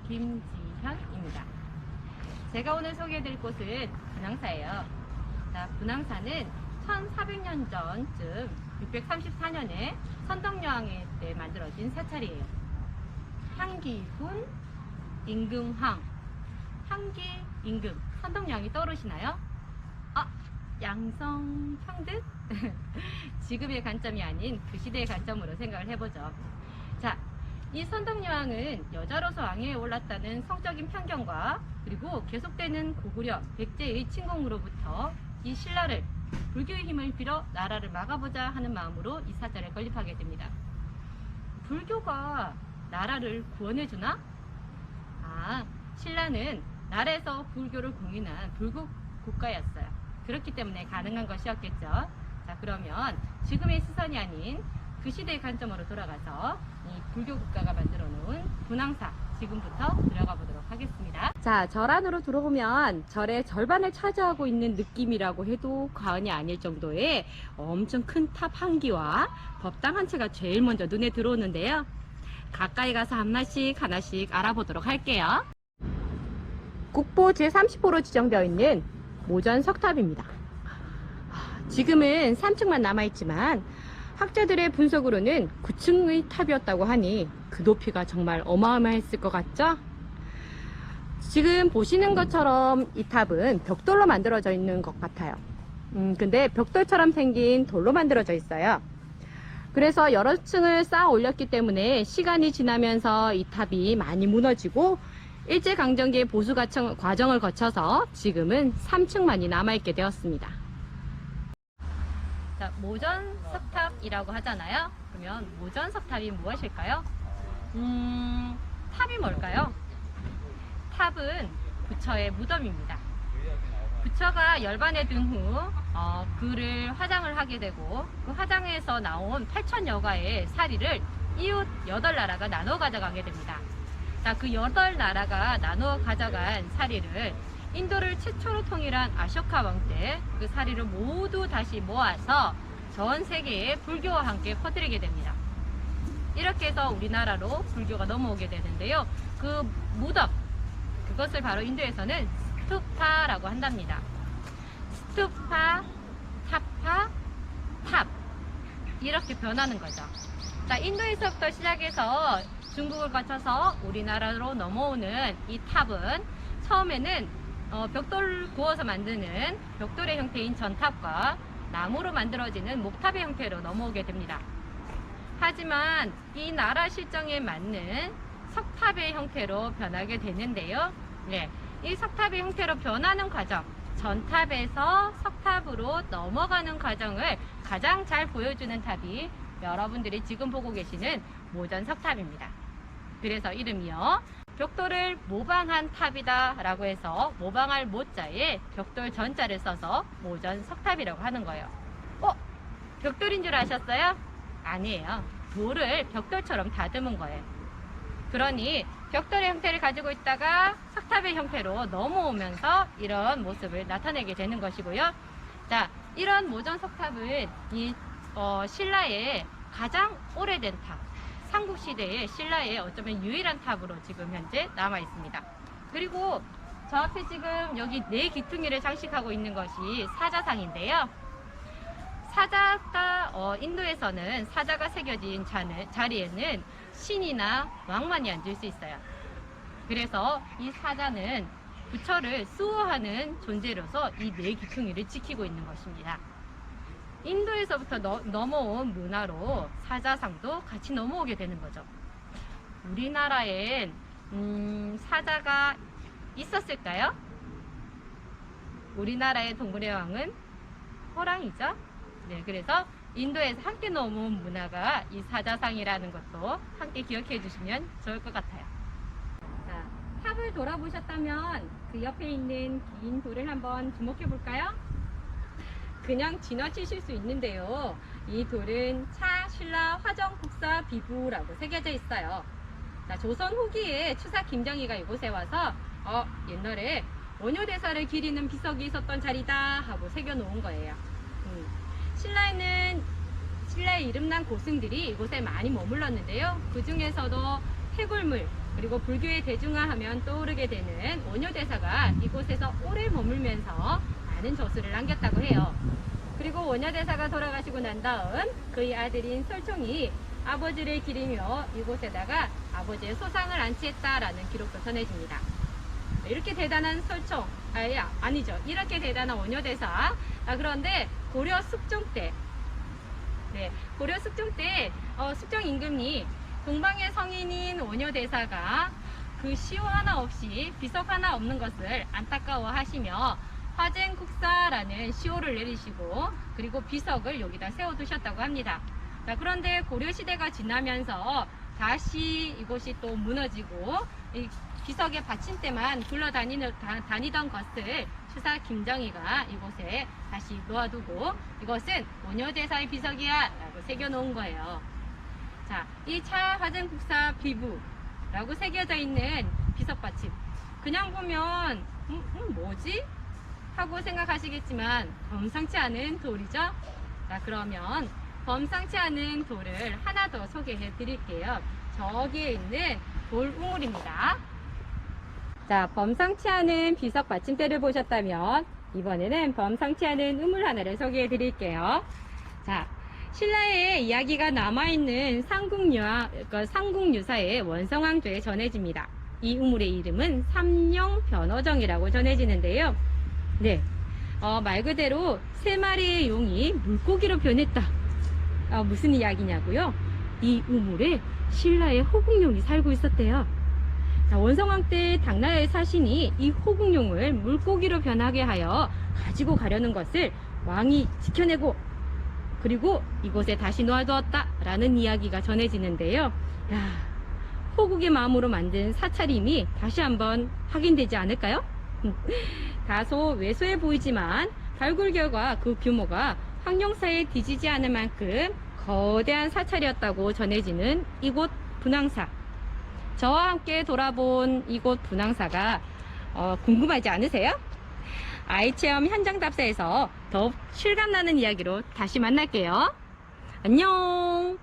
김지현입니다. 제가 오늘 소개해드릴 곳은 분황사예요. 자, 분황사는 1400년 전쯤 634년에 선덕여왕에 때 만들어진 사찰이에요. 향기군, 임금황, 향기, 임금, 선덕여왕이 떠오르시나요? 양성, 평등? 지금의 관점이 아닌 그 시대의 관점으로 생각을 해보죠. 자, 이 선덕여왕은 여자로서 왕위에 올랐다는 성적인 편견과 그리고 계속되는 고구려, 백제의 침공으로부터 이 신라를 불교의 힘을 빌어 나라를 막아보자 하는 마음으로 이 사찰에 건립하게 됩니다. 불교가 나라를 구원해주나? 신라는 나라에서 불교를 공인한 불교 국가였어요. 그렇기 때문에 가능한 것이었겠죠. 자, 그러면 지금의 시선이 아닌 그 시대의 관점으로 돌아가서 이 불교 국가가 만들어 놓은 분황사 지금부터 들어가 보도록 하겠습니다. 자, 절 안으로 들어오면 절의 절반을 차지하고 있는 느낌이라고 해도 과언이 아닐 정도의 엄청 큰 탑 한 기와 법당 한 채가 제일 먼저 눈에 들어오는데요. 가까이 가서 하나씩 알아보도록 할게요. 국보 제30호로 지정되어 있는 모전 석탑입니다. 지금은 3층만 남아있지만 학자들의 분석으로는 9층의 탑이었다고 하니 그 높이가 정말 어마어마했을 것 같죠? 지금 보시는 것처럼 이 탑은 벽돌로 만들어져 있는 것 같아요. 근데 벽돌처럼 생긴 돌로 만들어져 있어요. 그래서 여러 층을 쌓아 올렸기 때문에 시간이 지나면서 이 탑이 많이 무너지고 일제강점기의 보수 과정을 거쳐서 지금은 3층만이 남아있게 되었습니다. 자, 모전석탑이라고 하잖아요. 그러면 모전석탑이 무엇일까요? 탑이 뭘까요? 탑은 부처의 무덤입니다. 부처가 열반에 든 후 그를 화장을 하게 되고 그 화장에서 나온 8천여가의 사리를 이웃 8나라가 나눠 가져가게 됩니다. 자, 그 8나라가 나눠 가져간 사리를 인도를 최초로 통일한 아쇼카 왕 때 그 사리를 모두 다시 모아서 전 세계에 불교와 함께 퍼뜨리게 됩니다. 이렇게 해서 우리나라로 불교가 넘어오게 되는데요. 그 무덤, 그것을 바로 인도에서는 스투파라고 한답니다. 스투파, 타파, 탑, 이렇게 변하는 거죠. 자, 인도에서부터 시작해서 중국을 거쳐서 우리나라로 넘어오는 이 탑은 처음에는 벽돌 구워서 만드는 벽돌의 형태인 전탑과 나무로 만들어지는 목탑의 형태로 넘어오게 됩니다. 하지만 이 나라 실정에 맞는 석탑의 형태로 변하게 되는데요. 네, 이 석탑의 형태로 변하는 과정, 전탑에서 석탑으로 넘어가는 과정을 가장 잘 보여주는 탑이 여러분들이 지금 보고 계시는 모전석탑입니다. 그래서 이름이요, 벽돌을 모방한 탑이다 라고 해서 모방할 모자에 벽돌 전자를 써서 모전석탑이라고 하는 거예요. 벽돌인 줄 아셨어요? 아니에요. 돌을 벽돌처럼 다듬은 거예요. 그러니 벽돌의 형태를 가지고 있다가 석탑의 형태로 넘어오면서 이런 모습을 나타내게 되는 것이고요. 자, 이런 모전석탑은 이 신라의 가장 오래된 탑, 삼국시대의 신라의 어쩌면 유일한 탑으로 지금 현재 남아 있습니다. 그리고 저 앞에 지금 여기 4기퉁이를 장식하고 있는 것이 사자상인데요. 사자가 인도에서는 사자가 새겨진 자리에는 신이나 왕만이 앉을 수 있어요. 그래서 이 사자는 부처를 수호하는 존재로서 이 4기퉁이를 지키고 있는 것입니다. 인도에서부터 넘어온 문화로 사자상도 같이 넘어오게 되는 거죠. 우리나라엔 사자가 있었을까요? 우리나라의 동물의 왕은 호랑이죠. 네, 그래서 인도에서 함께 넘어온 문화가 이 사자상이라는 것도 함께 기억해 주시면 좋을 것 같아요. 자, 탑을 돌아보셨다면 그 옆에 있는 긴 돌을 한번 주목해 볼까요? 그냥 지나치실 수 있는데요. 이 돌은 차 신라 화정 국사 비부라고 새겨져 있어요. 자, 조선 후기에 추사 김정희가 이곳에 와서 옛날에 원효대사를 기리는 비석이 있었던 자리다 하고 새겨 놓은 거예요. 신라의 이름난 고승들이 이곳에 많이 머물렀는데요. 그 중에서도 해골물, 그리고 불교의 대중화하면 떠오르게 되는 원효대사가 이곳에서 오래 머물면서 많은 저수를 남겼다고 해요. 그리고 원효대사가 돌아가시고 난 다음 그의 아들인 설총이 아버지를 기리며 이곳에다가 아버지의 소상을 안치했다라는 기록도 전해집니다. 이렇게 대단한 설총, 아니죠. 이렇게 대단한 원효대사. 그런데 고려 숙종 때, 고려 숙종 때 숙종 임금이 동방의 성인인 원효대사가 그 시호 하나 없이 비석 하나 없는 것을 안타까워 하시며 화쟁국사라는 시호를 내리시고 그리고 비석을 여기다 세워두셨다고 합니다. 자, 그런데 고려시대가 지나면서 다시 이곳이 또 무너지고 이 비석의 받침대만 굴러다니던 것을 추사 김정희가 이곳에 다시 놓아두고 이것은 원효대사의 비석이야 라고 새겨놓은 거예요. 자, 이 차 화쟁국사 비부라고 새겨져 있는 비석받침, 그냥 보면 뭐지? 하고 생각하시겠지만 범상치 않은 돌이죠. 자, 그러면 범상치 않은 돌을 하나 더 소개해 드릴게요. 저기에 있는 돌우물입니다. 자, 범상치 않은 비석 받침대를 보셨다면 이번에는 범상치 않은 우물 하나를 소개해 드릴게요. 자, 신라의 이야기가 남아있는 삼국유사의 원성왕조에 전해집니다. 이 우물의 이름은 삼룡변호정이라고 전해지는데요. 네, 말 그대로 3마리의 용이 물고기로 변했다. 무슨 이야기냐고요? 이 우물에 신라의 호국용이 살고 있었대요. 자, 원성왕 때 당나라의 사신이 이 호국용을 물고기로 변하게 하여 가지고 가려는 것을 왕이 지켜내고 그리고 이곳에 다시 놓아두었다 라는 이야기가 전해지는데요. 야, 호국의 마음으로 만든 사찰임이 다시 한번 확인되지 않을까요? 다소 왜소해 보이지만 발굴 결과 그 규모가 황룡사에 뒤지지 않을 만큼 거대한 사찰이었다고 전해지는 이곳 분황사. 저와 함께 돌아본 이곳 분황사가 궁금하지 않으세요? 아이체험 현장 답사에서 더욱 실감나는 이야기로 다시 만날게요. 안녕.